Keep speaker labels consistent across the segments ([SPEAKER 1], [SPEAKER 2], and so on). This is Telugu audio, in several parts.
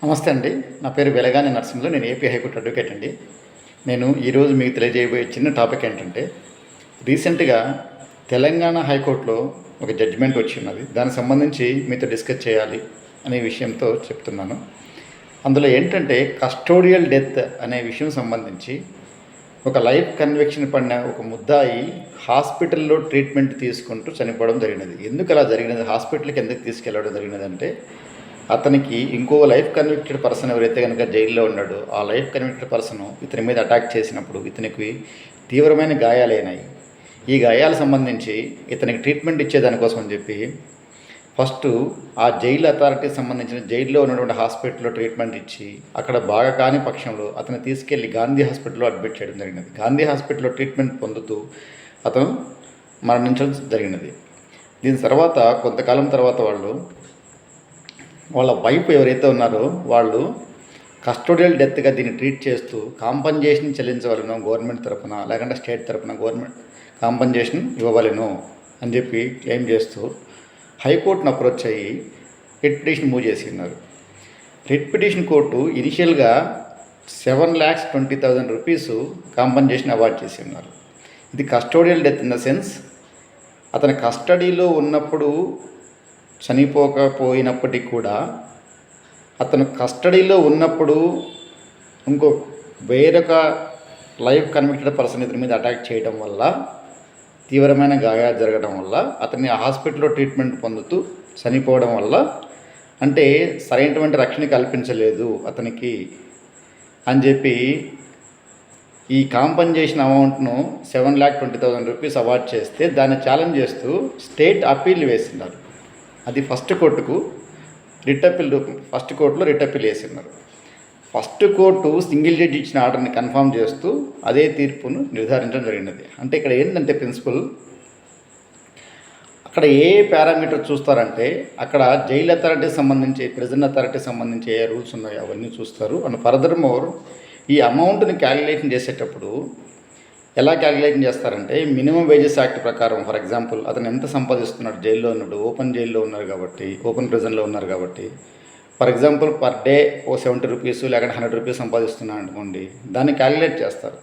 [SPEAKER 1] నమస్తే అండి. నా పేరు వెలగాని నరసింహులు. నేను ఏపీ హైకోర్టు అడ్వకేట్ అండి. నేను ఈరోజు మీకు తెలియజేయబోయే చిన్న టాపిక్ ఏంటంటే, రీసెంట్గా తెలంగాణ హైకోర్టులో ఒక జడ్జిమెంట్ వచ్చి ఉన్నది. దానికి సంబంధించి మీతో డిస్కస్ చేయాలి అనే విషయంతో చెప్తున్నాను. అందులో ఏంటంటే, కస్టోడియల్ డెత్ అనే విషయం సంబంధించి ఒక లైఫ్ కన్విక్షన్ పడిన ఒక ముద్దాయి హాస్పిటల్లో ట్రీట్మెంట్ తీసుకుంటూ చనిపోవడం జరిగినది. ఎందుకు అలా జరిగినది, హాస్పిటల్కి ఎందుకు తీసుకెళ్ళడం జరిగినదంటే, అతనికి ఇంకో లైఫ్ కన్విక్టెడ్ పర్సన్ ఎవరైతే కనుక జైల్లో ఉన్నాడో ఆ లైఫ్ కన్విక్టెడ్ పర్సన్ ఇతని మీద అటాక్ చేసినప్పుడు ఇతనికి తీవ్రమైన గాయాలైనాయి. ఈ గాయాలకు సంబంధించి ఇతనికి ట్రీట్మెంట్ ఇచ్చేదానికోసం అని చెప్పి ఫస్ట్ ఆ జైలు అథారిటీకి సంబంధించిన జైల్లో ఉన్నటువంటి హాస్పిటల్లో ట్రీట్మెంట్ ఇచ్చి అక్కడ బాగా కాని పక్షంలో అతను తీసుకెళ్లి గాంధీ హాస్పిటల్లో అడ్మిట్ చేయడం జరిగినది. గాంధీ హాస్పిటల్లో ట్రీట్మెంట్ పొందుతూ అతను మరణించడం జరిగినది. దీని తర్వాత కొంతకాలం తర్వాత వాళ్ళ వైఫ్ ఎవరైతే ఉన్నారో వాళ్ళు కస్టోడియల్ డెత్గా దీన్ని ట్రీట్ చేస్తూ కాంపన్సేషన్ చెల్లించవలను గవర్నమెంట్ తరఫున, లేకుంటే స్టేట్ తరఫున గవర్నమెంట్ కాంపన్సేషన్ ఇవ్వవలను అని చెప్పి క్లెయిమ్ చేస్తూ హైకోర్టును అప్రోచ్ అయ్యి రిట్ పిటిషన్ మూవ్ చేసి ఉన్నారు. రిట్ పిటిషన్ కోర్టు ఇనిషియల్గా 7,20,000 రూపీస్ కాంపన్సేషన్ అవార్డ్ చేసి ఉన్నారు. ఇది custodial death in the sense అతని కస్టడీలో ఉన్నప్పుడు చనిపోకపోయినప్పటికీ కూడా అతను కస్టడీలో ఉన్నప్పుడు ఇంకో వేరొక లైఫ్ కన్విక్టెడ్ పర్సన్ ఇతని మీద అటాక్ చేయడం వల్ల తీవ్రమైన గాయాలు జరగడం వల్ల అతన్ని హాస్పిటల్లో ట్రీట్మెంట్ పొందుతూ చనిపోవడం వల్ల, అంటే సరైనటువంటి రక్షణ కల్పించలేదు అతనికి అని చెప్పి ఈ కాంపన్సేషన్ అమౌంట్ను 7,20,000 రూపీస్ అవార్డ్ చేస్తే దాన్ని ఛాలెంజ్ చేస్తూ స్టేట్ అప్పీల్ వేసినారు. అది ఫస్ట్ కోర్టులో రిట్ అప్పీల్ వేసినారు. ఫస్ట్ కోర్టు సింగిల్ జడ్జి ఇచ్చిన ఆర్డర్ని కన్ఫర్మ్ చేస్తూ అదే తీర్పును నిర్ధారించడం జరిగినది. అంటే ఇక్కడ ఏంటంటే ప్రిన్సిపల్, అక్కడ ఏ పారామీటర్ చూస్తారంటే అక్కడ జైల్ అథారిటీకి సంబంధించి, ప్రిజన్ అథారిటీకి సంబంధించి ఏ రూల్స్ ఉన్నాయో అవన్నీ చూస్తారు. అండ్ ఫర్దర్ మోర్ ఈ అమౌంట్ని క్యాలిక్యులేషన్ చేసేటప్పుడు ఎలా క్యాలిక్యులేషన్ చేస్తారంటే మినిమం వేజెస్ యాక్ట్ ప్రకారం, ఫర్ ఎగ్జాంపుల్ అతను ఎంత సంపాదిస్తున్నాడు జైల్లో ఉన్నప్పుడు, ఓపెన్ జైల్లో ఉన్నారు కాబట్టి, ఓపెన్ ప్రిజన్లో ఉన్నారు కాబట్టి, for example per day 70 rupees లేకుంటే 100 రూపీస్ సంపాదిస్తున్నాడు అనుకోండి, దాన్ని క్యాలిక్యులేట్ చేస్తారు.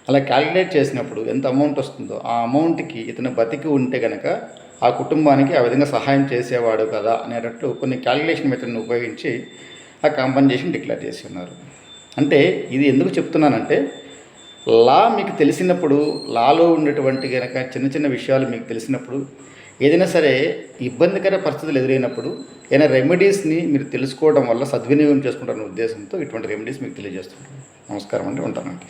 [SPEAKER 1] అలా క్యాలిక్యులేట్ చేసినప్పుడు ఎంత అమౌంట్ వస్తుందో ఆ అమౌంట్కి ఇతను బతికి ఉంటే కనుక ఆ కుటుంబానికి ఆ విధంగా సహాయం చేసేవాడు కదా అనేటట్లు కొన్ని క్యాలిక్యులేషన్ మెథడ్ని ఉపయోగించి ఆ కాంపన్సేషన్ డిక్లేర్ చేసి ఉన్నారు. అంటే ఇది ఎందుకు చెప్తున్నానంటే, లా మీకు తెలిసినప్పుడు, లాలో ఉండేటువంటి కనుక చిన్న చిన్న విషయాలు మీకు తెలిసినప్పుడు, ఏదైనా సరే ఇబ్బందికర పరిస్థితులు ఎదురైనప్పుడు ఏదైనా రెమెడీస్ని మీరు తెలుసుకోవడం వల్ల సద్వినియోగం చేసుకుంటారనే ఉద్దేశంతో ఇటువంటి రెమెడీస్ మీకు తెలియజేస్తుంటాను. నమస్కారం అండి, ఉంటానండి.